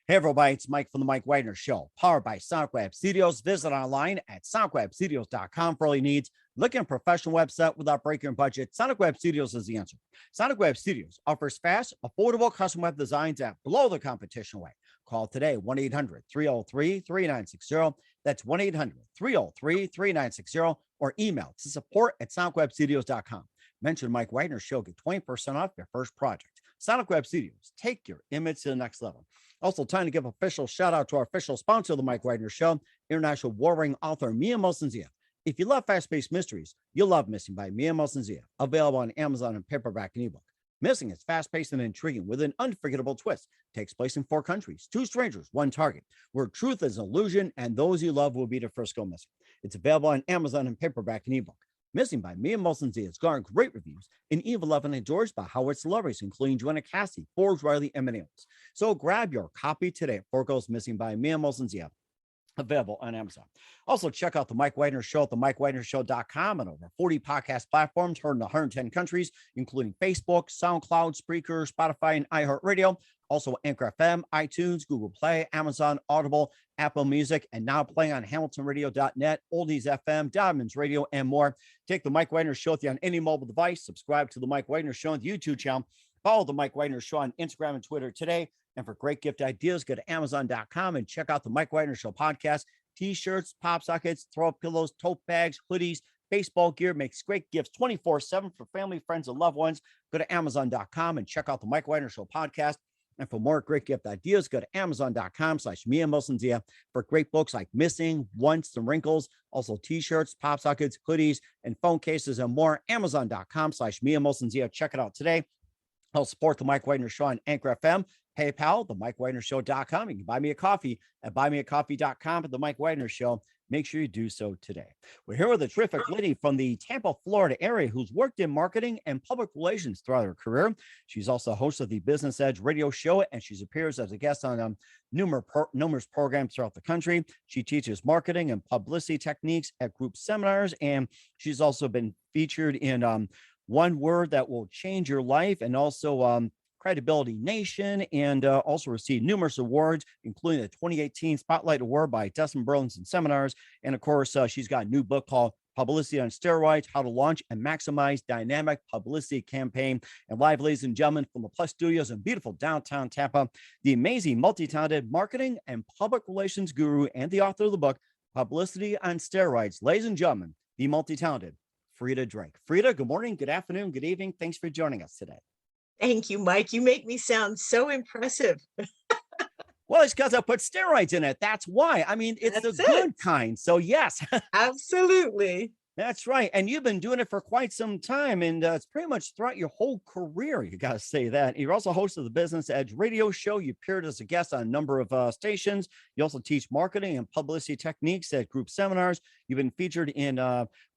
Hey everybody, it's Mike from the Mike Wagner Show, powered by SoundWeb Studios. Visit online at soundwebstudios.com for all your needs. Looking at a professional website without breaking your budget, SonicWeb Studios is the answer. SonicWeb Studios offers fast, affordable custom web designs that blow the competition away. Call today, 1-800-303-3960. That's 1-800-303-3960, or email to support@sonicwebstudios.com. Mention Mike Wagner Show, get 20% off your first project. SonicWeb Studios, take your image to the next level. Also, time to give official shout out to our official sponsor of the Mike Wagner Show, international warring author Mia Mosensia. If you love fast-paced mysteries, you'll love Missing by Mia Mosensia, available on Amazon in paperback and ebook. Missing is fast-paced and intriguing with an unforgettable twist. Takes place in 4 countries, 2 strangers, 1 target, where truth is an illusion and those you love will be the first go missing. It's available on Amazon in paperback and ebook. Missing by Mia Mosensia has garnered great reviews and even loved and endorsed by Howard celebrities, including Joanna Cassidy, Forbes, Riley, and many others. So grab your copy today. 4 Goes Missing by Mia Mosensia, available on Amazon. Also, check out the Mike Wagner Show at themikewagnershow.com and over 40 podcast platforms heard in 110 countries, including Facebook, SoundCloud, Spreaker, Spotify, and iHeartRadio. Also, Anchor FM, iTunes, Google Play, Amazon, Audible, Apple Music, and now playing on HamiltonRadio.net, Oldies FM, Diamonds Radio, and more. Take the Mike Wagner Show with you on any mobile device. Subscribe to the Mike Wagner Show on the YouTube channel. Follow the Mike Wagner Show on Instagram and Twitter today. And for great gift ideas, go to Amazon.com and check out the Mike Wagner Show podcast. T-shirts, pop sockets, throw up pillows, tote bags, hoodies, baseball gear, makes great gifts 24/7 for family, friends, and loved ones. Go to Amazon.com and check out the Mike Wagner Show podcast. And for more great gift ideas, go to Amazon.com/Mia Mosensia for great books like Missing, Once, and Wrinkles. Also T-shirts, pop sockets, hoodies, and phone cases, and more. Amazon.com/Mia Mosensia. Check it out today. I'll support the Mike Wagner Show on Anchor FM, PayPal, the MikeWagnerShow.com. You can buy me a coffee at buymeacoffee.com at the Mike Wagner Show. Make sure you do so today. We're here with a terrific lady from the Tampa, Florida area who's worked in marketing and public relations throughout her career. She's also a host of the Business Edge radio show, and she appears as a guest on numerous programs throughout the country. She teaches marketing and publicity techniques at group seminars, and she's also been featured in One Word That Will Change Your Life, and also Credibility Nation, and also received numerous awards, including the 2018 Spotlight Award by Dustin Burlinson Seminars. And of course, she's got a new book called Publicity on Steroids, How to Launch and Maximize Dynamic Publicity Campaign. And live, ladies and gentlemen, from the Plus Studios in beautiful downtown Tampa, the amazing multi-talented marketing and public relations guru and the author of the book, Publicity on Steroids. Ladies and gentlemen, the multi-talented Freda Drake. Freda, good morning, good afternoon, good evening. Thanks for joining us today. Thank you, Mike. You make me sound so impressive. Well, it's because I put steroids in it. That's why. I mean, it's the good kind. So yes. Absolutely. That's right. And you've been doing it for quite some time. And it's pretty much throughout your whole career. You got to say that. You're also host of the Business Edge radio show. You appeared as a guest on a number of stations. You also teach marketing and publicity techniques at group seminars. You've been featured in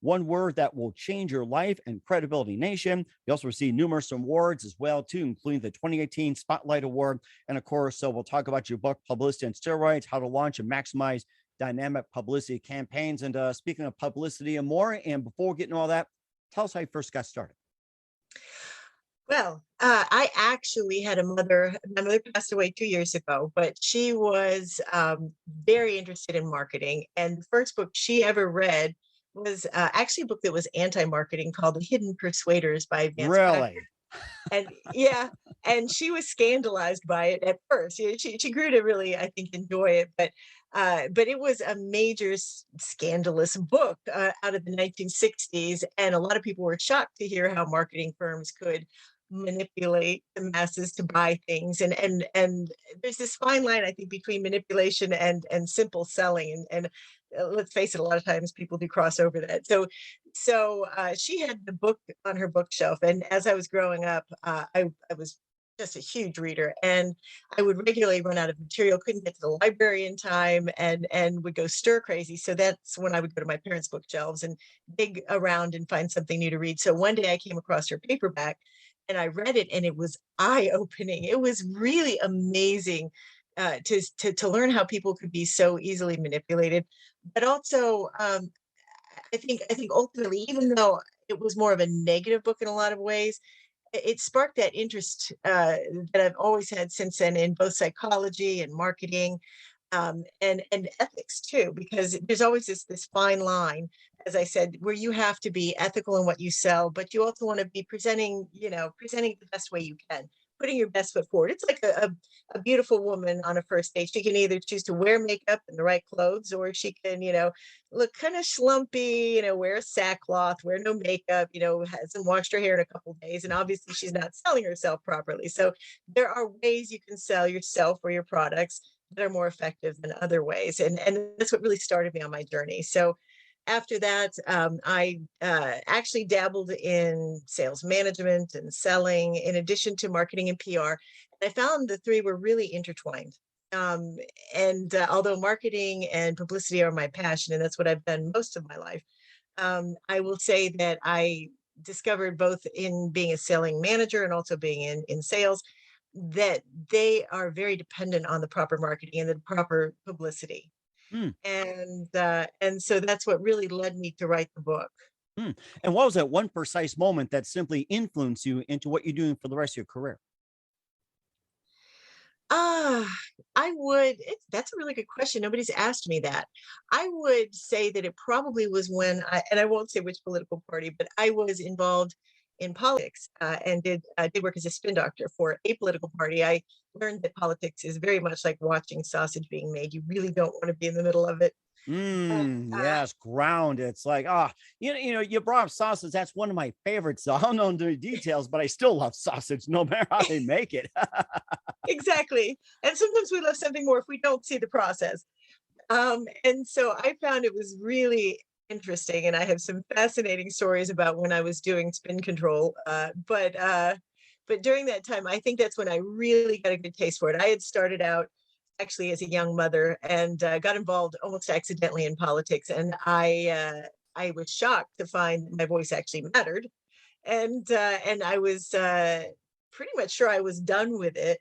One Word That Will Change Your Life and Credibility Nation. You also received numerous awards as well, too, including the 2018 Spotlight Award. And of course, so we'll talk about your book, Publicity on Steroids, How to Launch and Maximize Dynamic Publicity Campaigns. And speaking of publicity and more, and before getting all that, tell us how you first got started. Well, I actually had a mother. My mother passed away 2 years ago, but she was very interested in marketing. And the first book she ever read was actually a book that was anti-marketing called The Hidden Persuaders by Vance Really? Packard. And yeah, and she was scandalized by it at first. She grew to really, I think, enjoy it, but it was a major scandalous book out of the 1960s, and a lot of people were shocked to hear how marketing firms could manipulate the masses to buy things, and there's this fine line, I think, between manipulation and simple selling, and let's face it, a lot of times people do cross over that. So she had the book on her bookshelf, and as I was growing up, I was just a huge reader, and I would regularly run out of material, couldn't get to the library in time, and would go stir crazy. So that's when I would go to my parents' bookshelves and dig around and find something new to read. So one day I came across her paperback and I read it, and it was eye-opening. It was really amazing to learn how people could be so easily manipulated. But also, I think ultimately, even though it was more of a negative book in a lot of ways, it sparked that interest that I've always had since then in both psychology and marketing, and ethics too, because there's always this fine line, as I said, where you have to be ethical in what you sell, but you also want to be presenting the best way you can, putting your best foot forward. It's like a beautiful woman on a first date. She can either choose to wear makeup and the right clothes, or she can, look kind of schlumpy, wear a sackcloth, wear no makeup, hasn't washed her hair in a couple of days, and obviously she's not selling herself properly. So there are ways you can sell yourself or your products that are more effective than other ways. And that's what really started me on my journey. So after that, I actually dabbled in sales management and selling, in addition to marketing and PR. And I found the three were really intertwined. Um, and although marketing and publicity are my passion, and that's what I've done most of my life, I will say that I discovered, both in being a selling manager and also being in sales, that they are very dependent on the proper marketing and the proper publicity. Mm, And so that's what really led me to write the book. mm. And what was that one precise moment that simply influenced you into what you're doing for the rest of your career? Ah, that's a really good question. Nobody's asked me that. I would say that it probably was when and I won't say which political party, but I was involved in politics, and did work as a spin doctor for a political party. I learned that politics is very much like watching sausage being made. You really don't want to be in the middle of it. And, Yes, ground. It's like, you brought up sausage. That's one of my favorites. So I don't know the details, but I still love sausage no matter how they make it. exactly. And sometimes we love something more if we don't see the process. And so I found it was really interesting, and I have some fascinating stories about when I was doing spin control. But during that time, I think that's when I really got a good taste for it. I had started out actually as a young mother, and got involved almost accidentally in politics, and I was shocked to find my voice actually mattered, and I was pretty much sure I was done with it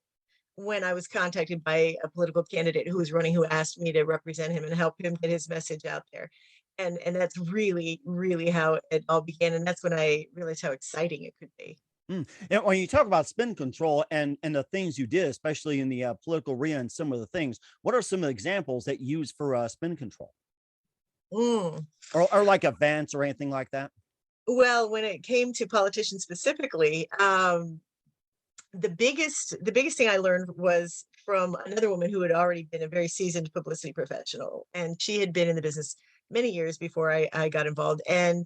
when I was contacted by a political candidate who was running, who asked me to represent him and help him get his message out there. And that's really, really how it all began. And that's when I realized how exciting it could be. And when you talk about spin control and the things you did, especially in the political arena and some of the things, what are some of the examples that you use for spin control, Mm. or like events or anything like that? Well, when it came to politicians specifically, the biggest thing I learned was from another woman who had already been a very seasoned publicity professional, and she had been in the business many years before I got involved. And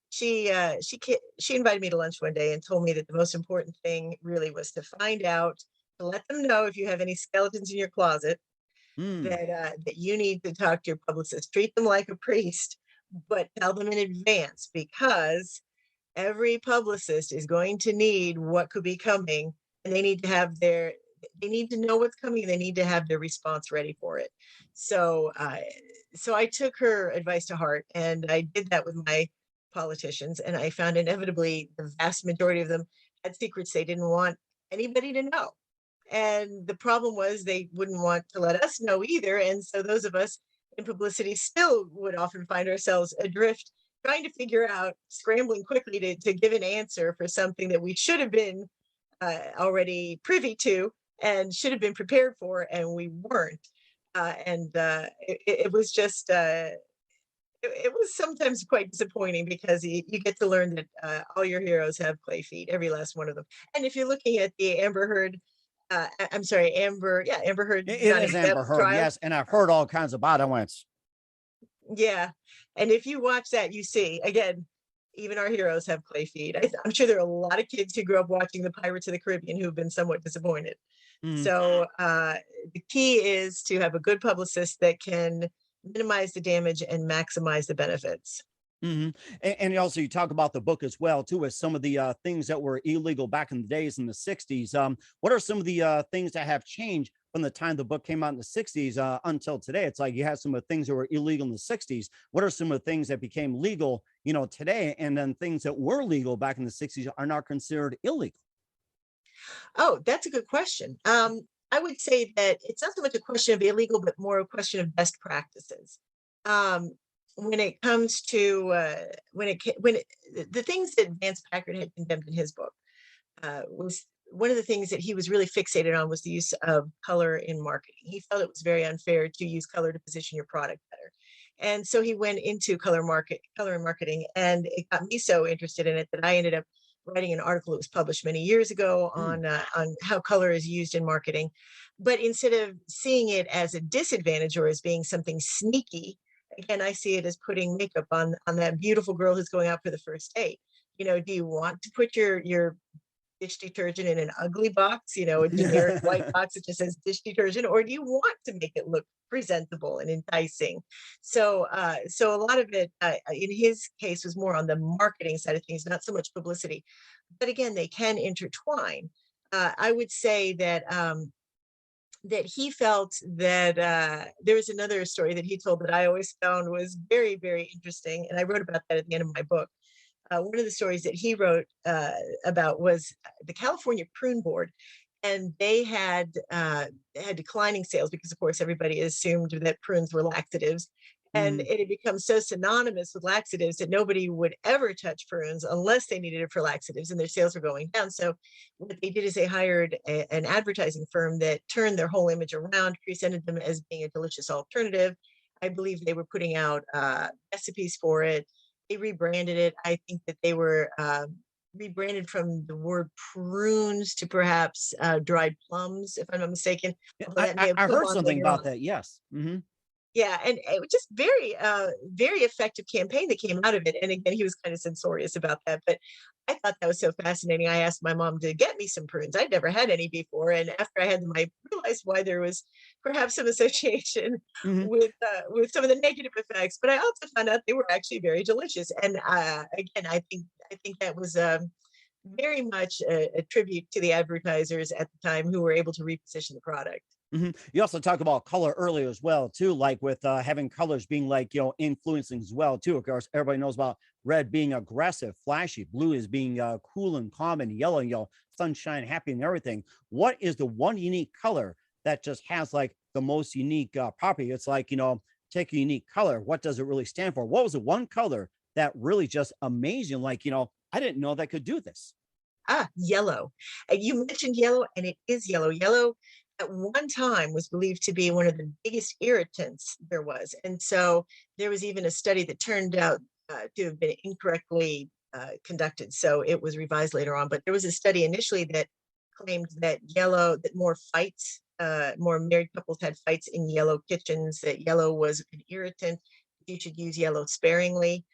she invited me to lunch one day and told me that the most important thing really was to find out, to let them know if you have any skeletons in your closet, Mm. that you need to talk to your publicist. Treat them like a priest, but tell them in advance, because every publicist is going to need what could be coming, and they need to know what's coming. They need to have their response ready for it. So I took her advice to heart, and I did that with my politicians, and I found inevitably the vast majority of them had secrets they didn't want anybody to know. And the problem was they wouldn't want to let us know either. And so those of us in publicity still would often find ourselves adrift, trying to figure out, scrambling quickly to give an answer for something that we should have been already privy to and should have been prepared for, and we weren't. And it was just, it was sometimes quite disappointing, because you get to learn that all your heroes have clay feet, every last one of them. And if you're looking at the Amber Heard, I'm sorry, Amber Heard It Johnny is Depp Amber Heard, trial. yes, and I've heard all kinds of bad ones. Yeah. And if you watch that, you see, again, even our heroes have clay feet. I'm sure there are a lot of kids who grew up watching the Pirates of the Caribbean who've been somewhat disappointed. Mm. So the key is to have a good publicist that can minimize the damage and maximize the benefits. hmm And also, you talk about the book as well, too, with some of the things that were illegal back in the days in the '60s. What are some of the things that have changed from the time the book came out in the '60s until today? It's like you had some of the things that were illegal in the '60s. What are some of the things that became legal, today, and then things that were legal back in the '60s are now considered illegal? Oh, that's a good question. I would say that it's not so much a question of illegal, but more a question of best practices. Um, when it comes to the things that Vance Packard had condemned in his book, was one of the things that he was really fixated on was the use of color in marketing. He felt it was very unfair to use color to position your product better. And so he went into color and marketing, and it got me so interested in it that I ended up writing an article that was published many years ago on how color is used in marketing. But instead of seeing it as a disadvantage or as being something sneaky, again, I see it as putting makeup on that beautiful girl who's going out for the first date. Do you want to put your dish detergent in an ugly box, a generic white box that just says dish detergent, or do you want to make it look presentable and enticing? So a lot of it, in his case, was more on the marketing side of things, not so much publicity. But again, they can intertwine. I would say that he felt that there was another story that he told that I always found was very, very interesting, and I wrote about that at the end of my book. One of the stories that he wrote about was the California Prune Board, and they had declining sales because, of course, everybody assumed that prunes were laxatives, and it had become so synonymous with laxatives that nobody would ever touch prunes unless they needed it for laxatives, and their sales were going down. So what they did is they hired an advertising firm that turned their whole image around, presented them as being a delicious alternative. I believe they were putting out recipes for it. They rebranded it. I think that they were rebranded from the word prunes to perhaps dried plums, if I'm not mistaken. I heard something about that. Yes. Yeah, and it was just very, very effective campaign that came out of it. And again, he was kind of censorious about that, but I thought that was so fascinating. I asked my mom to get me some prunes. I'd never had any before, and after I had them, I realized why there was perhaps some association with some of the negative effects. But I also found out they were actually very delicious. And again, I think that was very much a tribute to the advertisers at the time who were able to reposition the product. You also talk about color earlier as well, too, like with having colors being like, influencing as well, too. Of course, everybody knows about red being aggressive, flashy, blue is being cool and calm, and yellow, sunshine, happy, and everything. What is the one unique color that just has like the most unique property? It's like, take a unique color. What does it really stand for? What was the one color that really just amazing? Like, I didn't know that could do this. Yellow. You mentioned yellow, and it is yellow. Yellow at one time was believed to be one of the biggest irritants there was. And so there was even a study that turned out to have been incorrectly conducted. So it was revised later on. But there was a study initially that claimed that more married couples had fights in yellow kitchens, that yellow was an irritant. You should use yellow sparingly.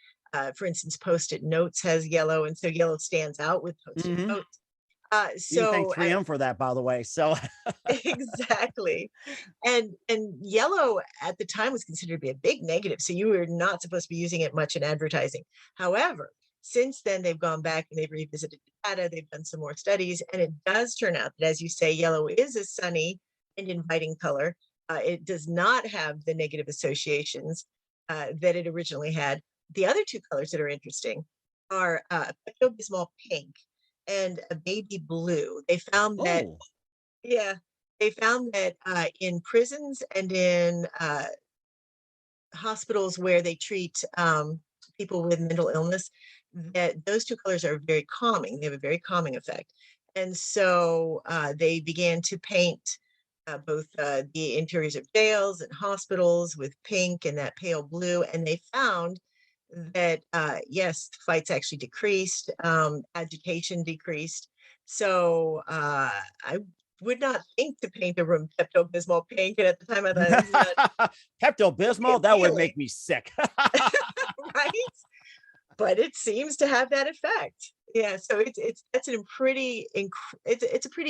For instance, Post-it notes has yellow, and so yellow stands out with Post-it notes. You can thank 3M for that, by the way. So exactly. And yellow at the time was considered to be a big negative. So you were not supposed to be using it much in advertising. However, since then they've gone back and they've revisited the data, they've done some more studies, and it does turn out that, as you say, yellow is a sunny and inviting color. It does not have the negative associations that it originally had. The other two colors that are interesting are Pepto-Bismol pink and a baby blue. They found that, yeah, they found that in prisons and in hospitals where they treat people with mental illness, that those two colors are very calming. They have a very calming effect. And so they began to paint both the interiors of jails and hospitals with pink and that pale blue. And they found that yes, fights actually decreased, agitation decreased. So I would not think to paint a room Pepto-Bismol pink, and at the time I thought Pepto-Bismol, that would make me sick. Right? But it seems to have that effect. Yeah, so it's a pretty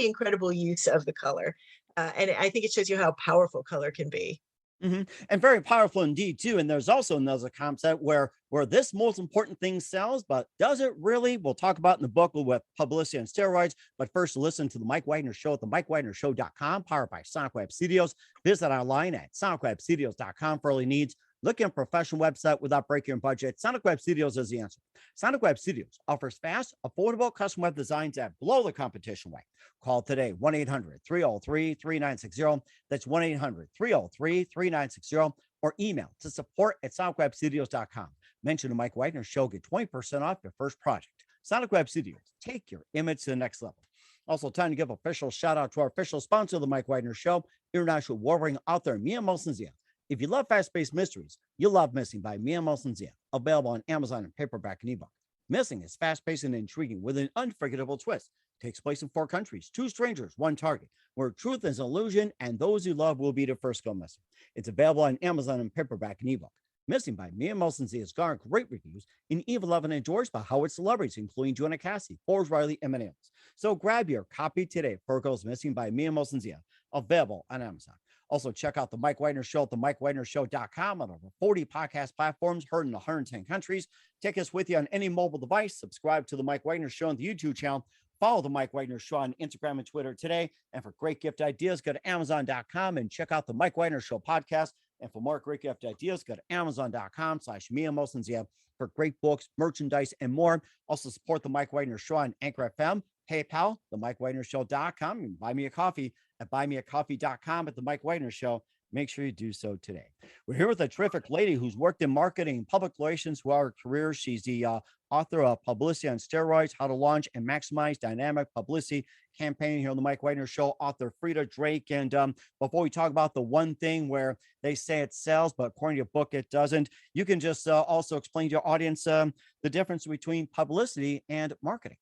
incredible use of the color, and I think it shows you how powerful color can be. And very powerful indeed too. And there's also another concept where this most important thing sells, but does it really? We'll talk about in the book with Publicity and Steroids. But first, listen to the Mike Wagner Show at the MikeWagnerShow.com, powered by Sonic Web Studios. Visit our line at SonicWebStudios.com for all your needs. Looking at a professional website without breaking your budget? Sonic Web Studios is the answer. Sonic Web Studios offers fast, affordable custom web designs that blow the competition away. Call today, 1-800-303-3960. That's 1-800-303-3960. Or email to support@sonicwebstudios.com. Mention the Mike Wagner Show, get 20% off your first project. Sonic Web Studios, take your image to the next level. Also, time to give official shout out to our official sponsor of the Mike Widener Show, international warring author Mia Mosensia. If you love fast-paced mysteries, you'll love Missing by Mia Mosensia, available on Amazon in paperback and ebook. Missing is fast-paced and intriguing with an unforgettable twist. Takes place in 4 countries, 2 strangers, 1 target, where truth is an illusion and those you love will be the first go missing. It's available on Amazon in paperback and ebook. Missing by Mia Mosensia has garnered great reviews and even loved and endorsed by Howard celebrities, including Joanna Cassie, Forbes Riley, and many others. So grab your copy today. Goes Missing by Mia Mosensia, available on Amazon. Also, check out the Mike Widener Show at themikewidenershow.com on over 40 podcast platforms, heard in 110 countries. Take us with you on any mobile device. Subscribe to the Mike Widener Show on the YouTube channel. Follow the Mike Widener Show on Instagram and Twitter today. And for great gift ideas, go to Amazon.com and check out the Mike Widener Show podcast. And for more great gift ideas, go to Amazon.com/Mia Mosensia for great books, merchandise, and more. Also support the Mike Widener Show on Anchor FM, PayPal, themikewidenershow.com. You can buy me a coffee at buymeacoffee.com at the Mike Widener Show. Make sure you do so today. We're here with a terrific lady who's worked in marketing and public relations throughout her career. She's the author of Publicity on Steroids, How to Launch and Maximize Dynamic Publicity Campaign here on the Mike Widener Show, author Freda Drake. And before we talk about the one thing where they say it sells, but according to your book, it doesn't, you can just also explain to your audience the difference between publicity and marketing.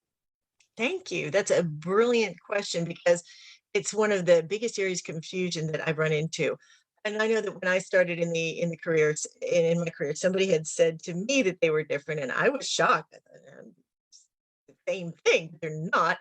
Thank you. That's a brilliant question because it's one of the biggest areas of confusion that I've run into. And I know that when I started in the careers in my career, somebody had said to me that they were different, and I was shocked. I thought, the same thing. They're not.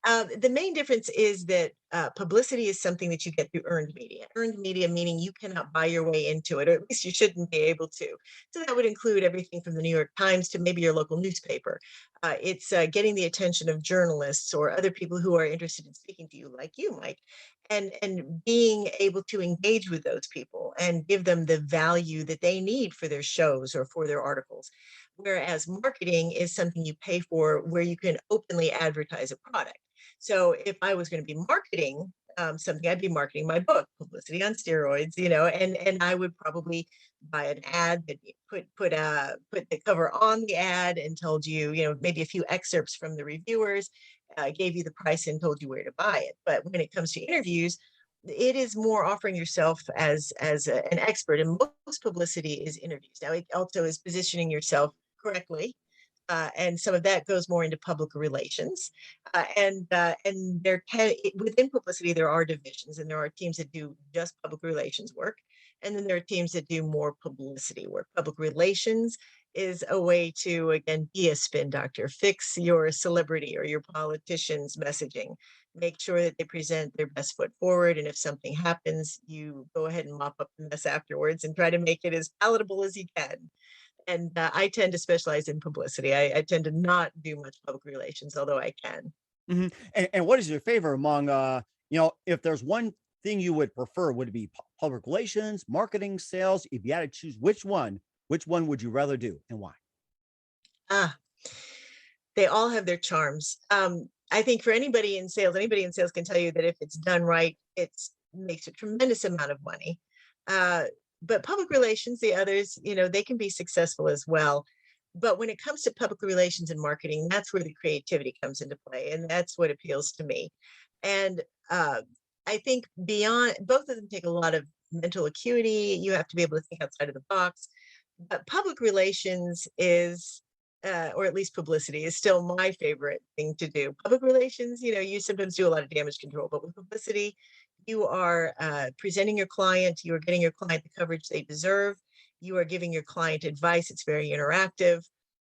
The main difference is that publicity is something that you get through earned media. Earned media meaning you cannot buy your way into it, or at least you shouldn't be able to. So that would include everything from the New York Times to maybe your local newspaper. It's getting the attention of journalists or other people who are interested in speaking to you, like you, Mike, and being able to engage with those people and give them the value that they need for their shows or for their articles. Whereas marketing is something you pay for where you can openly advertise a product. So if I was going to be marketing something, I'd be marketing my book, Publicity on Steroids, and I would probably buy an ad that put the cover on the ad and told you, maybe a few excerpts from the reviewers, gave you the price and told you where to buy it. But when it comes to interviews, it is more offering yourself as an expert, and most publicity is interviews. Now, it also is positioning yourself correctly. And some of that goes more into public relations, and there within publicity there are divisions, and there are teams that do just public relations work, and then there are teams that do more publicity work. Public relations is a way to, again, be a spin doctor, fix your celebrity or your politician's messaging, make sure that they present their best foot forward, and if something happens, you go ahead and mop up the mess afterwards and try to make it as palatable as you can. And I tend to specialize in publicity. I tend to not do much public relations, although I can. Mm-hmm. And what is your favorite among, if there's one thing you would prefer, would it be public relations, marketing, sales? If you had to choose which one would you rather do and why? They all have their charms. I think for anybody in sales can tell you that if it's done right, it makes a tremendous amount of money. But public relations, the others, they can be successful as well. But when it comes to public relations and marketing, that's where the creativity comes into play. And that's what appeals to me. And I think beyond, both of them take a lot of mental acuity. You have to be able to think outside of the box. But public relations is, or at least publicity, is still my favorite thing to do. Public relations, you sometimes do a lot of damage control, but with publicity, you are presenting your client, you are getting your client the coverage they deserve, you are giving your client advice. It's very interactive.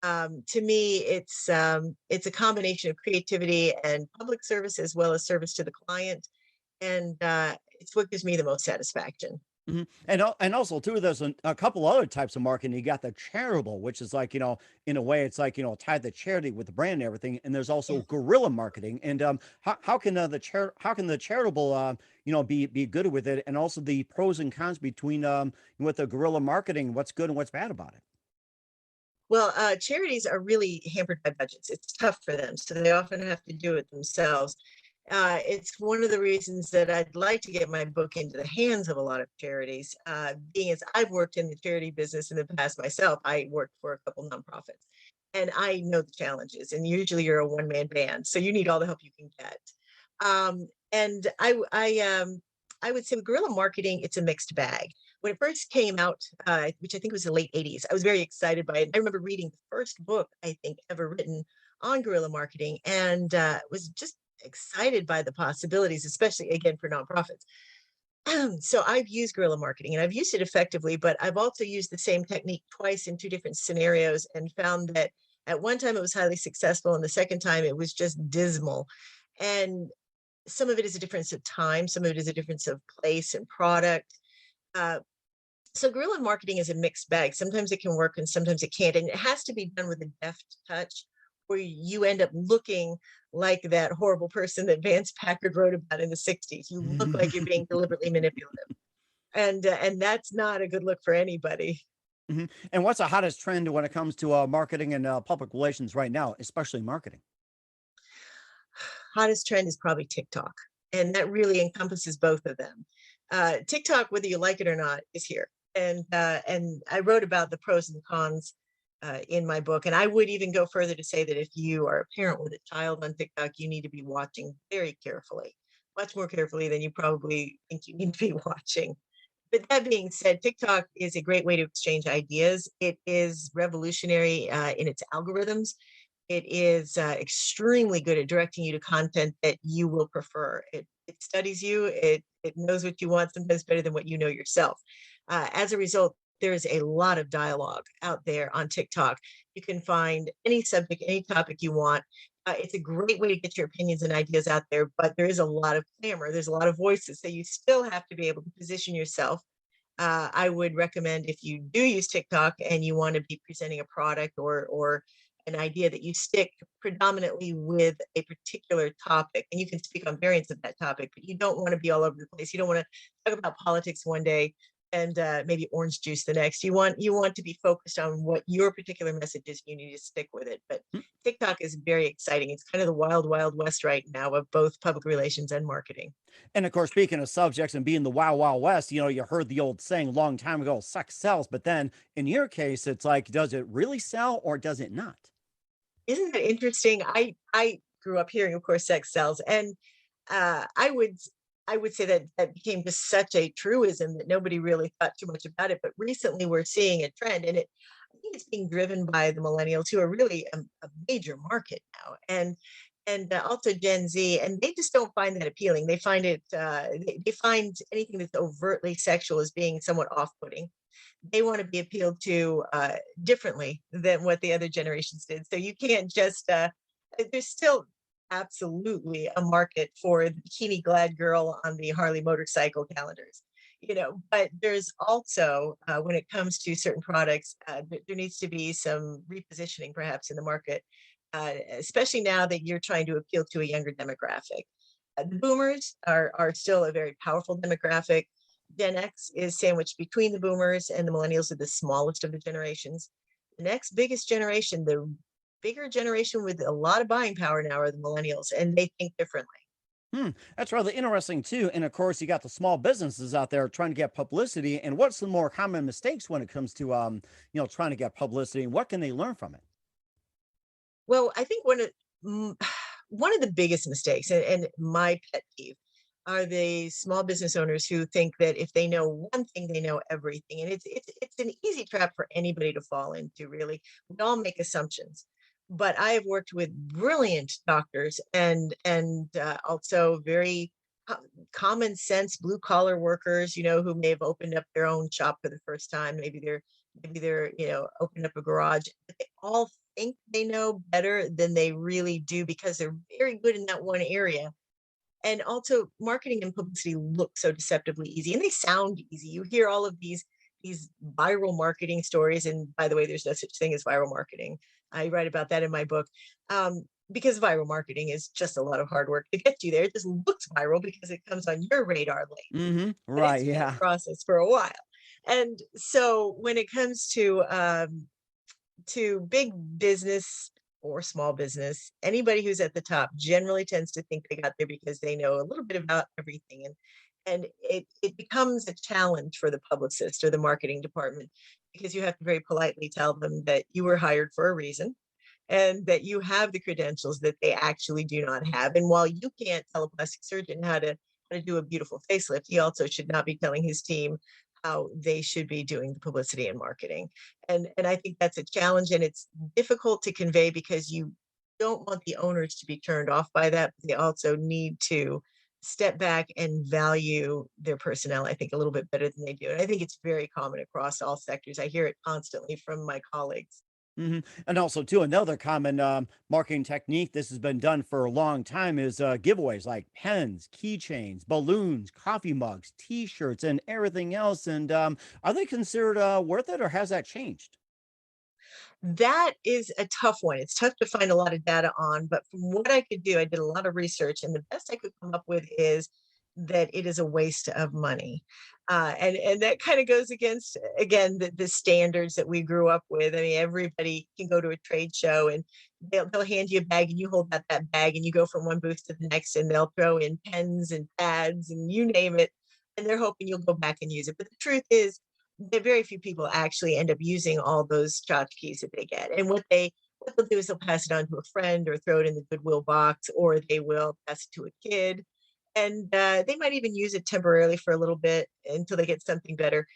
To me, it's a combination of creativity and public service as well as service to the client. And it's what gives me the most satisfaction. Mm-hmm. And also too, there's a couple other types of marketing. You got the charitable, which is like, in a way it's like, tied to charity with the brand and everything. And there's also guerrilla marketing. And how can the charitable, be good with it? And also the pros and cons between with the guerrilla marketing, what's good and what's bad about it? Well, charities are really hampered by budgets. It's tough for them. So they often have to do it themselves. It's one of the reasons that I'd like to get my book into the hands of a lot of charities. Being as I've worked in the charity business in the past myself, I worked for a couple nonprofits. and I know the challenges. And usually you're a one-man band, so you need all the help you can get. And I would say with guerrilla marketing, it's a mixed bag. When it first came out, which I think was the late '80s, I was very excited by it. I remember reading the first book I think ever written on guerrilla marketing, and was just excited by the possibilities, especially again for nonprofits. So I've used guerrilla marketing and I've used it effectively, but I've also used the same technique twice in two different scenarios and found that at one time it was highly successful and the second time it was just dismal. And some of it is a difference of time, some of it is a difference of place and product. Uh, so guerrilla marketing is a mixed bag. Sometimes it can work and sometimes it can't. And it has to be done with a deft touch where you end up looking like that horrible person that Vance Packard wrote about in the 60s. You look like you're being deliberately manipulative. And that's not a good look for anybody. Mhm. And what's the hottest trend when it comes to marketing and public relations right now, especially marketing? Hottest trend is probably TikTok, and that really encompasses both of them. TikTok, whether you like it or not, is here, and I wrote about the pros and the cons in my book. And I would even go further to say that if you are a parent with a child on TikTok, you need to be watching very carefully, much more carefully than you probably think you need to be watching. But that being said, TikTok is a great way to exchange ideas. It is revolutionary in its algorithms. It is extremely good at directing you to content that you will prefer. It studies you. It knows what you want sometimes better than what you know yourself. As a result, there is a lot of dialogue out there on TikTok. You can find any subject, any topic you want. It's a great way to get your opinions and ideas out there, but there is a lot of clamor. There's a lot of voices. So you still have to be able to position yourself. I would recommend if you do use TikTok and you want to be presenting a product or an idea that you stick predominantly with a particular topic, and you can speak on variants of that topic, but you don't want to be all over the place. You don't want to talk about politics one day and maybe orange juice the next. You want to be focused on what your particular message is. You need to stick with it. But TikTok is very exciting. It's kind of the wild, wild west right now of both public relations and marketing. And of course, speaking of subjects and being the wild, wild west, you heard the old saying a long time ago, sex sells. But then in your case, it's like, does it really sell or does it not? Isn't that interesting? I grew up hearing, of course, sex sells, and uh, I would I would say that that became just such a truism that nobody really thought too much about it. But recently, we're seeing a trend, and I think it's being driven by the millennials, who are really a major market now, and also Gen Z, and they just don't find that appealing. They find it they find anything that's overtly sexual as being somewhat off-putting. They want to be appealed to differently than what the other generations did. So you can't just there's still absolutely a market for the bikini glad girl on the Harley motorcycle calendars, but there's also when it comes to certain products, there needs to be some repositioning perhaps in the market, especially now that you're trying to appeal to a younger demographic. The boomers are still a very powerful demographic. Gen X is sandwiched between the boomers, and the millennials are the smallest of the generations. The next biggest generation, the bigger generation with a lot of buying power now, are the millennials, and they think differently. That's rather interesting too. And of course, you got the small businesses out there trying to get publicity. And what's the more common mistakes when it comes to trying to get publicity, and what can they learn from it? Well, I think mm, one of the biggest mistakes, and my pet peeve, are the small business owners who think that if they know one thing, they know everything, and it's an easy trap for anybody to fall into. Really, we all make assumptions. But I have worked with brilliant doctors and also very common sense blue collar workers, who may have opened up their own shop for the first time. Maybe they're opened up a garage. But they all think they know better than they really do because they're very good in that one area. And also marketing and publicity look so deceptively easy, and they sound easy. You hear all of these viral marketing stories, and by the way, there's no such thing as viral marketing. I write about that in my book, because viral marketing is just a lot of hard work to get you there. It just looks viral because it comes on your radar late, but Right. it's been a Yeah. process for a while. And so when it comes to big business or small business, anybody who's at the top generally tends to think they got there because they know a little bit about everything. And it becomes a challenge for the publicist or the marketing department, because you have to very politely tell them that you were hired for a reason. and that you have the credentials that they actually do not have. And while you can't tell a plastic surgeon how to do a beautiful facelift, he also should not be telling his team how they should be doing the publicity and marketing. And I think that's a challenge, and it's difficult to convey because you don't want the owners to be turned off by that, but they also need to step back and value their personnel, I think, a little bit better than they do. And I think it's very common across all sectors. I hear it constantly from my colleagues. And also, too, another common marketing technique this has been done for a long time is giveaways like pens, keychains, balloons, coffee mugs, T-shirts, and everything else. And are they considered worth it, or has that changed? That is a tough one. It's tough to find a lot of data on, but from what I could do, I did a lot of research, and the best I could come up with is that it is a waste of money. And that kind of goes against, again, the standards that we grew up with. I mean, everybody can go to a trade show and they'll hand you a bag and you hold out that bag and you go from one booth to the next and they'll throw in pens and pads and you name it. And they're hoping you'll go back and use it. But the truth is that very few people actually end up using all those tchotchkes that they get. And what they'll do is they'll pass it on to a friend or throw it in the Goodwill box, or they will pass it to a kid. And they might even use it temporarily for a little bit until they get something better.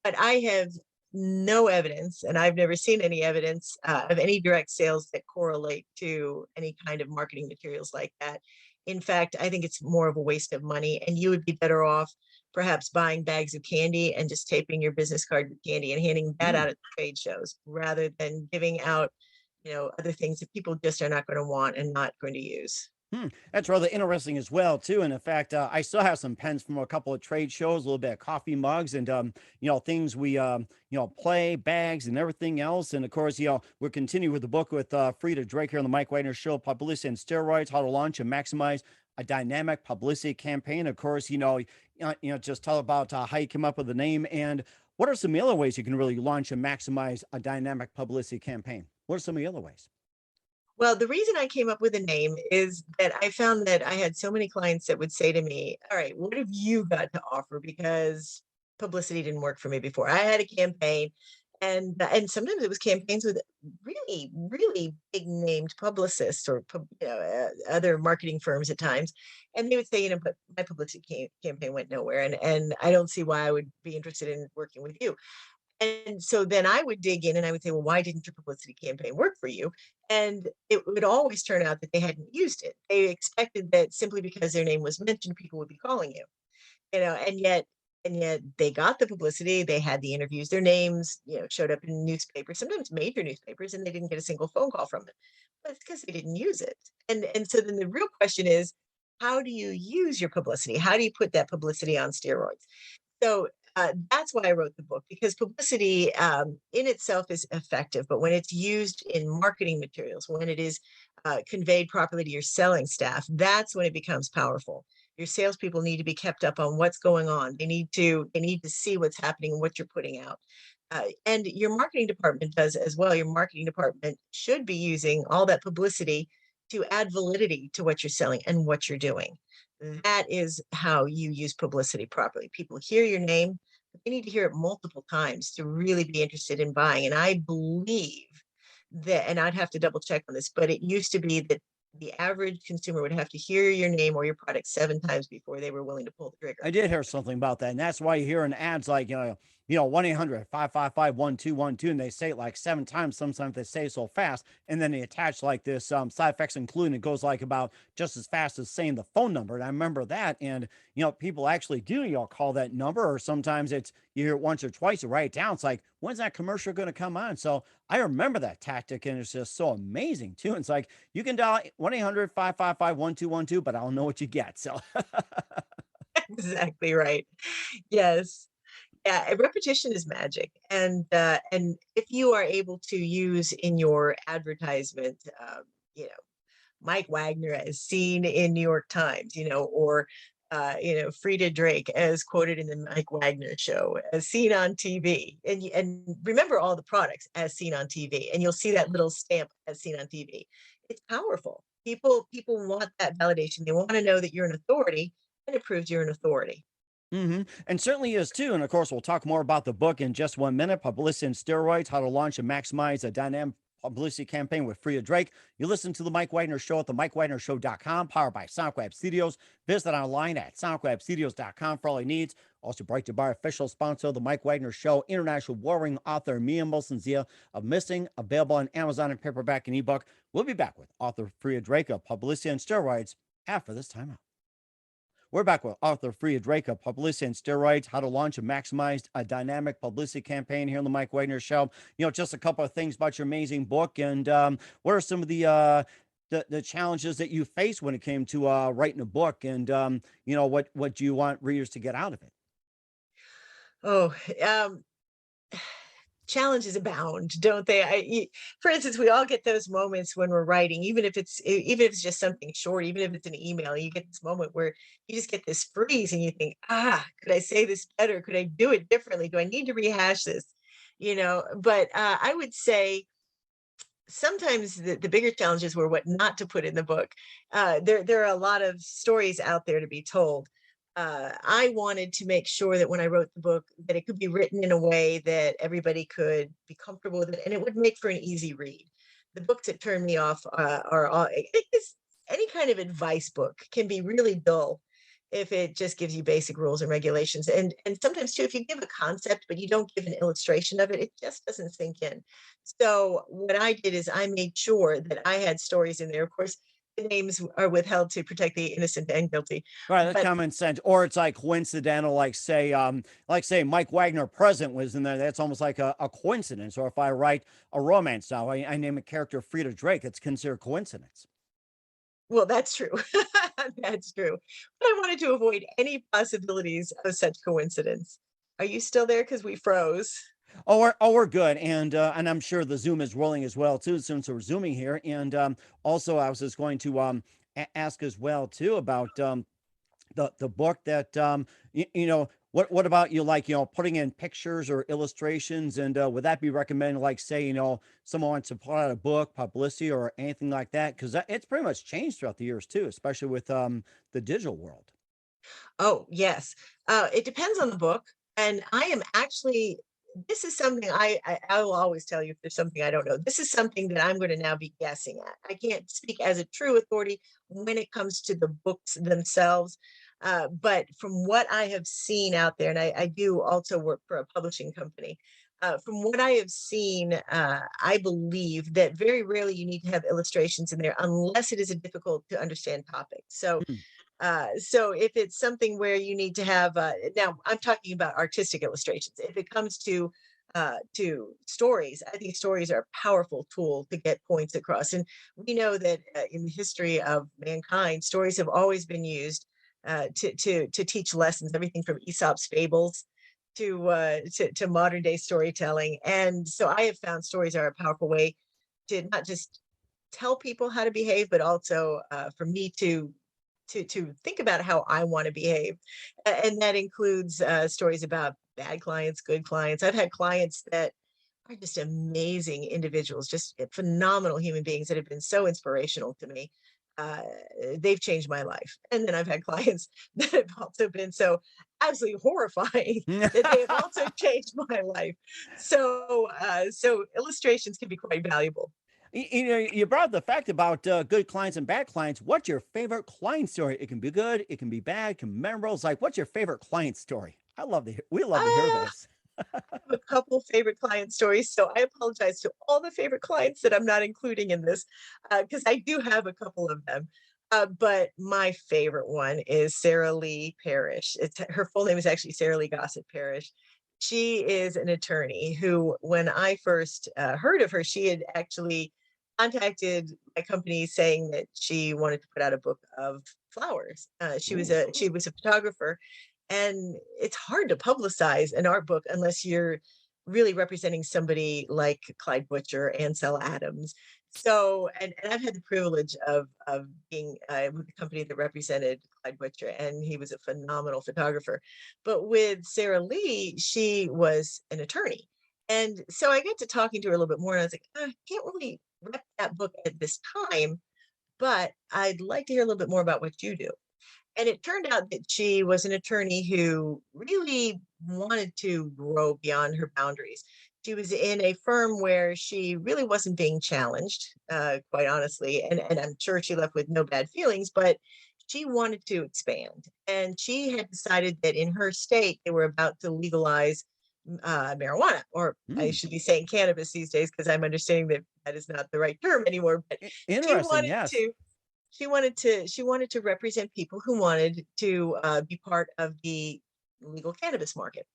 But I have no evidence, and I've never seen any evidence of any direct sales that correlate to any kind of marketing materials like that. In fact, I think it's more of a waste of money, and you would be better off perhaps buying bags of candy and just taping your business card with candy and handing that out at the trade shows rather than giving out, other things that people just are not going to want and not going to use. That's rather interesting as well, too. And in fact, I still have some pens from a couple of trade shows, a little bit of coffee mugs, and things we play, bags, and everything else. And of course, we'll continue with the book with Freda Drake here on the Mike Wagner Show, Publicity and Steroids: How to Launch and Maximize a Dynamic Publicity Campaign. Of course, just tell about how you came up with the name, and what are some other ways you can really launch and maximize a dynamic publicity campaign. What are some of the other ways? Well, the reason I came up with a name is that I found that I had so many clients that would say to me, "All right, what have you got to offer? Because publicity didn't work for me before. I had a campaign, and sometimes it was campaigns with really, really big named publicists or other marketing firms at times, and they would say, but my publicity campaign went nowhere, and I don't see why I would be interested in working with you." And so then I would dig in and I would say, well, why didn't your publicity campaign work for you? And it would always turn out that they hadn't used it. They expected that simply because their name was mentioned, people would be calling you, and yet they got the publicity, they had the interviews, their names, showed up in newspapers, sometimes major newspapers, and they didn't get a single phone call from them. But it's because they didn't use it. And so then the real question is, how do you use your publicity? How do you put that publicity on steroids? So that's why I wrote the book, because publicity in itself is effective, but when it's used in marketing materials, when it is conveyed properly to your selling staff, that's when it becomes powerful. Your salespeople need to be kept up on what's going on. They need to see what's happening and what you're putting out. And your marketing department does as well. Your marketing department should be using all that publicity to add validity to what you're selling and what you're doing. That is how you use publicity properly. People hear your name, but they need to hear it multiple times to really be interested in buying. And I believe that, and I'd have to double check on this, but it used to be that the average consumer would have to hear your name or your product 7 times before they were willing to pull the trigger. I did hear something about that. And that's why you hear in ads like, 1-800-555-1212. And they say it like 7 times. Sometimes they say it so fast. And then they attach like this side effects including, it goes like about just as fast as saying the phone number. And I remember that. And, people actually do, call that number, or sometimes it's, you hear it once or twice, you write it down. It's like, when's that commercial going to come on? So I remember that tactic, and it's just so amazing too. And it's like, you can dial 1-800-555-1212, but I don't know what you get. So Exactly right. Yes. Yeah, repetition is magic, and if you are able to use in your advertisement, you know, Mike Wagner as seen in New York Times, or Freda Drake as quoted in the Mike Wagner Show, as seen on TV, and remember all the products as seen on TV, and you'll see that little stamp as seen on TV. It's powerful. People want that validation. They want to know that you're an authority, and it proves you're an authority. And certainly is too. And of course, we'll talk more about the book in just 1 minute. Publicity and Steroids: How to Launch and Maximize a Dynamic publicity campaign with Freda Drake. You listen to The Mike Wagner Show at themikewagnershow.com, powered by SoundCloud Studios. Visit online at soundclubstudios.com for all your needs. Also brought to you by official sponsor of The Mike Wagner Show, international warring author Mia Molson-Zia of Missing, available on Amazon in paperback and ebook. We'll be back with author Freda Drake of Publicity and Steroids after this timeout. We're back with author Freda Drake of Publicity and Steroids, how to launch and maximize a dynamic publicity campaign here on the Mike Wagner Show. Just a couple of things about your amazing book, and what are some of the challenges that you faced when it came to writing a book, and what do you want readers to get out of it? Oh, challenges abound, don't they? For instance, we all get those moments when we're writing, even if it's just something short, even if it's an email, you get this moment where you just get this freeze and you think, could I say this better? Could I do it differently? Do I need to rehash this? But I would say sometimes the bigger challenges were what not to put in the book. There are a lot of stories out there to be told. I wanted to make sure that when I wrote the book, that it could be written in a way that everybody could be comfortable with it, and it would make for an easy read. The books that turn me off are all, any kind of advice book can be really dull if it just gives you basic rules and regulations. And sometimes too, if you give a concept but you don't give an illustration of it, it just doesn't sink in. So what I did is I made sure that I had stories in there. Of course, the names are withheld to protect the innocent and guilty. Right, that's But common sense. Or it's like coincidental, like say Mike Wagner present was in there. That's almost like a coincidence. Or if I write a romance novel, I name a character Freda Drake, it's considered coincidence. well, that's true. That's true. But I wanted to avoid any possibilities of such coincidence. Are you still there? Because we froze. Oh, we're good, and I'm sure the Zoom is rolling as well too, since we're zooming here. And also, I was just going to ask as well too about the book that what about you, like putting in pictures or illustrations, and would that be recommended, like say someone wants to put out a book, publicity, or anything like that, because it's pretty much changed throughout the years too, especially with the digital world. Oh, yes. It depends on the book. And I am actually, this is something I will always tell you if there's something I don't know. This is something that I'm going to now be guessing at. I can't speak as a true authority when it comes to the books themselves. But from what I have seen out there, and I do also work for a publishing company. From what I have seen, I believe that very rarely you need to have illustrations in there unless it is a difficult to understand topic. So if it's something where you need to have, now I'm talking about artistic illustrations. If it comes to stories, I think stories are a powerful tool to get points across. And we know that in the history of mankind, stories have always been used to teach lessons, everything from Aesop's fables to modern day storytelling. And so I have found stories are a powerful way to not just tell people how to behave, but also for me to think about how I want to behave. And that includes stories about bad clients, good clients. I've had clients that are just amazing individuals, just phenomenal human beings that have been so inspirational to me. Uh, they've changed my life. And then I've had clients that have also been so absolutely horrifying that they have also changed my life. So illustrations can be quite valuable. You brought up the fact about good clients and bad clients. What's your favorite client story? It can be good, it can be bad, it can be memorable. It's like, what's your favorite client story? We love to hear Uh, this. have a couple favorite client stories. So I apologize to all the favorite clients that I'm not including in this because I do have a couple of them. But my favorite one is Sarah Lee Parrish. Her full name is actually Sarah Lee Gossett Parrish. She is an attorney who, when I first heard of her, she had actually contacted my company saying that she wanted to put out a book of flowers. Ooh. She was a photographer, and it's hard to publicize an art book unless you're really representing somebody like Clyde Butcher, Ansel Adams. And I've had the privilege of being with the company that represented Clyde Butcher, and he was a phenomenal photographer. But with Sarah Lee, she was an attorney, and so I got to talking to her a little bit more, and I was like, I can't really rep that book at this time, but I'd like to hear a little bit more about what you do. And it turned out that she was an attorney who really wanted to grow beyond her boundaries. She was in a firm where she really wasn't being challenged, quite honestly. And I'm sure she left with no bad feelings, but she wanted to expand. And she had decided that in her state, they were about to legalize marijuana, or I Hmm. should be saying cannabis these days, because I'm understanding that that is not the right term anymore. But she Interesting. wanted Yes. to she wanted to represent people who wanted to be part of the legal cannabis market.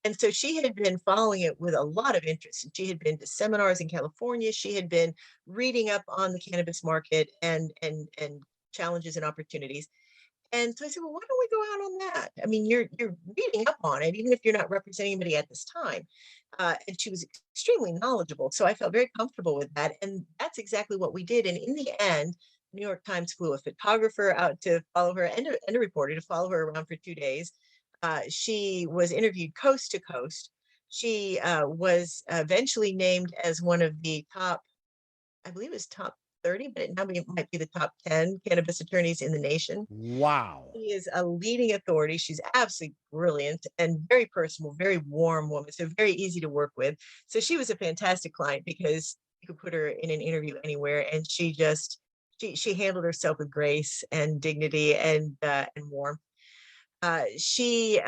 And so she had been following it with a lot of interest. She had been to seminars in California. She had been reading up on the cannabis market and challenges and opportunities. And so I said, well, why don't we go out on that? I mean, you're reading up on it, even if you're not representing anybody at this time. And she was extremely knowledgeable. So I felt very comfortable with that. And that's exactly what we did. And in the end, New York Times flew a photographer out to follow her, and a reporter to follow her around for 2 days. She was interviewed coast to coast. She was eventually named as one of the top, I believe it was top 30, but it now might be the top 10 cannabis attorneys in the nation. Wow. She is a leading authority. She's absolutely brilliant and very personable, very warm woman, so very easy to work with. So she was a fantastic client because you could put her in an interview anywhere, and she handled herself with grace and dignity and warmth. She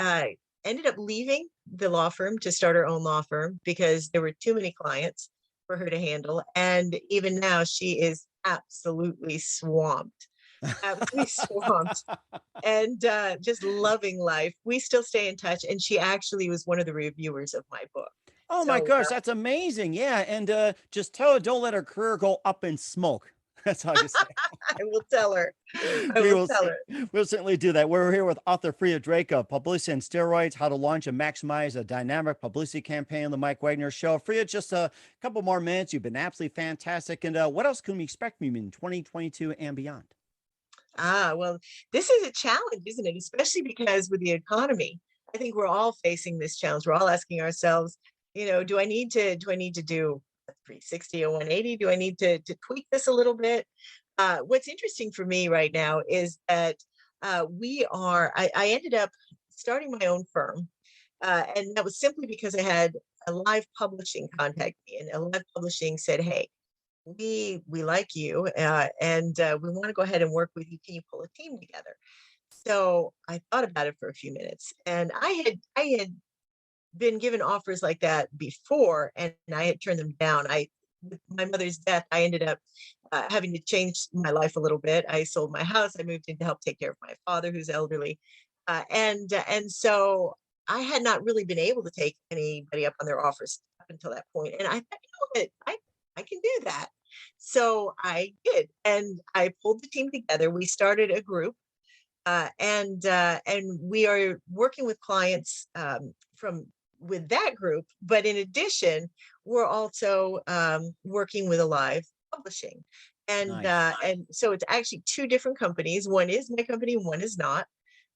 ended up leaving the law firm to start her own law firm because there were too many clients for her to handle, and even now she is absolutely swamped, and just loving life. We still stay in touch, and she actually was one of the reviewers of my book. Oh my So gosh, that's amazing. Yeah. And just tell her, don't let her career go up in smoke. That's all you say. I will tell her. I We will will tell her. we'll certainly do that. We're here with author Freda Drake of Publicity and Steroids, How to Launch and Maximize a Dynamic Publicity Campaign on the Mike Wagner Show. Freda, just a couple more minutes. You've been absolutely fantastic. And what else can we expect from you in 2022 and beyond? Well, this is a challenge, isn't it? Especially because with the economy, I think we're all facing this challenge. We're all asking ourselves, do I need to do a 360 or 180? Do I need to tweak this a little bit? What's interesting for me right now is that I ended up starting my own firm. And that was simply because I had a live publishing contact me, and a live publishing said, hey, we like you, and we want to go ahead and work with you. Can you pull a team together? So I thought about it for a few minutes, and I had been given offers like that before, and I had turned them down. With my mother's death, I ended up having to change my life a little bit. I sold my house. I moved in to help take care of my father, who's elderly, and so I had not really been able to take anybody up on their offers up until that point. And I thought, you know what, I can do that. So I did, and I pulled the team together. We started a group, and we are working with clients from with that group. But in addition, we're also working with Alive Publishing, Nice. and so it's actually two different companies. One is my company, one is not.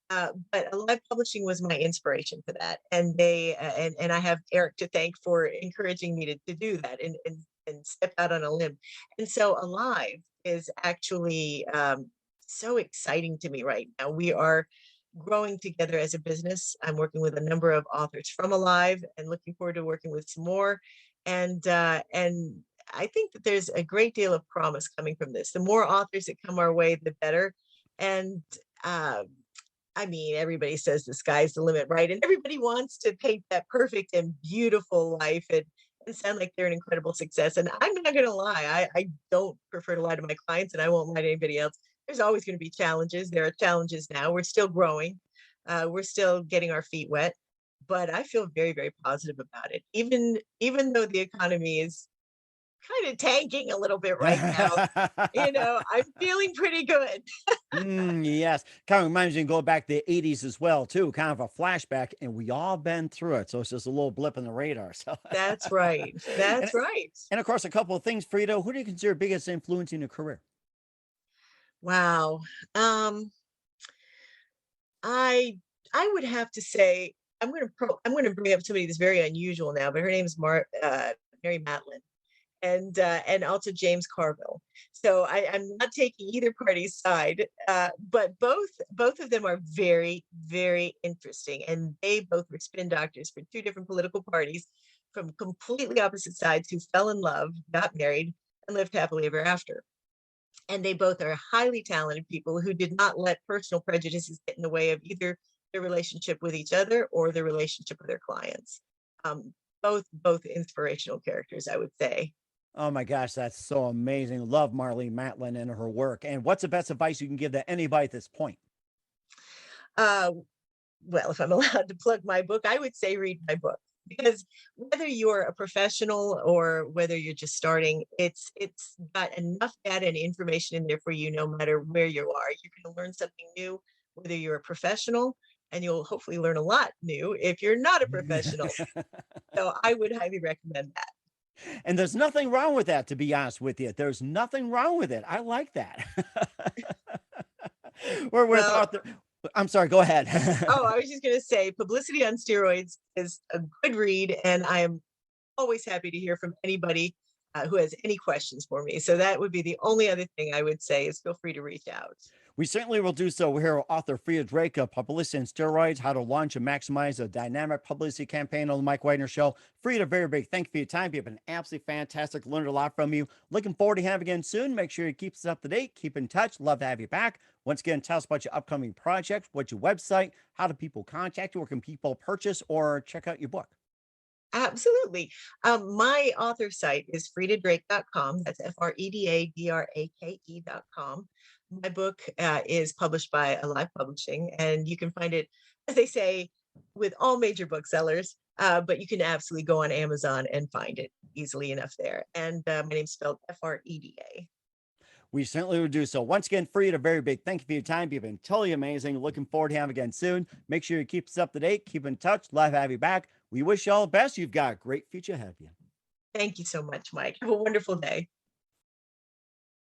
But Alive Publishing was my inspiration for that, and and I have Eric to thank for encouraging me to do that and step out on a limb. And so Alive is actually so exciting to me right now. We are growing together as a business. I'm working with a number of authors from Alive and looking forward to working with some more. And I think that there's a great deal of promise coming from this. The more authors that come our way, the better. And uh, I mean, everybody says the sky's the limit, right? And everybody wants to paint that perfect and beautiful life and sound like they're an incredible success. And I'm not going to lie, I don't prefer to lie to my clients, and I won't lie to anybody else. There's always going to be challenges. There are challenges now. We're still growing, we're still getting our feet wet, but I feel very, very positive about it. Even though the economy is kind of tanking a little bit right now, I'm feeling pretty good. Yes. Kind of reminds me of going back to the 80s as well, too. Kind of a flashback, and we all been through it. So it's just a little blip in the radar. So That's right. and That's right. and of course, a couple of things, Frida. Who do you consider biggest influence in your career? Wow. Um, I I would have to say I'm going to bring up somebody that's very unusual now, but her name is Mary Matlin, and also James Carville. So I'm not taking either party's side, but both of them are very, very interesting, and they both were spin doctors for two different political parties from completely opposite sides who fell in love, got married, and lived happily ever after. And they both are highly talented people who did not let personal prejudices get in the way of either their relationship with each other or their relationship with their clients. Both inspirational characters, I would say. Oh my gosh, that's so amazing. Love Marlene Matlin and her work. And what's the best advice you can give to anybody at this point? Uh, well, if I'm allowed to plug my book, I would say read my book, because whether you're a professional or whether you're just starting, it's got enough data and information in there for you no matter where you are. You're going to learn something new, whether you're a professional, and you'll hopefully learn a lot new if you're not a professional. So I would highly recommend that. And there's nothing wrong with that, to be honest with you. There's nothing wrong with it. I like that. We're with Well, author. I'm sorry, go ahead. oh, I was just going to say Publicity on Steroids is a good read, and I am always happy to hear from anybody who has any questions for me. So that would be the only other thing I would say is feel free to reach out. We certainly will do so. We're here with author Freda Drake of Publicity and Steroids, How to Launch and Maximize a Dynamic Publicity Campaign on the Mike Wagner Show. Freda, very big thank you for your time. You've been absolutely fantastic. Learned a lot from you. Looking forward to having you again soon. Make sure you keep us up to date. Keep in touch. Love to have you back. Once again, tell us about your upcoming project. What's your website? How do people contact you? Where can people purchase or check out your book? Absolutely. My author site is fredadrake.com. That's FREDADRAKE.com. My book is published by Alive Publishing, and you can find it, as they say, with all major booksellers, but you can absolutely go on Amazon and find it easily enough there. And my name's spelled FREDA. We certainly will do so. Once again, Freda, very big thank you for your time. You've been totally amazing. Looking forward to having you again soon. Make sure you keep us up to date. Keep in touch. Love to have you back. We wish you all the best. You've got a great future ahead of you. Thank you so much, Mike. Have a wonderful day.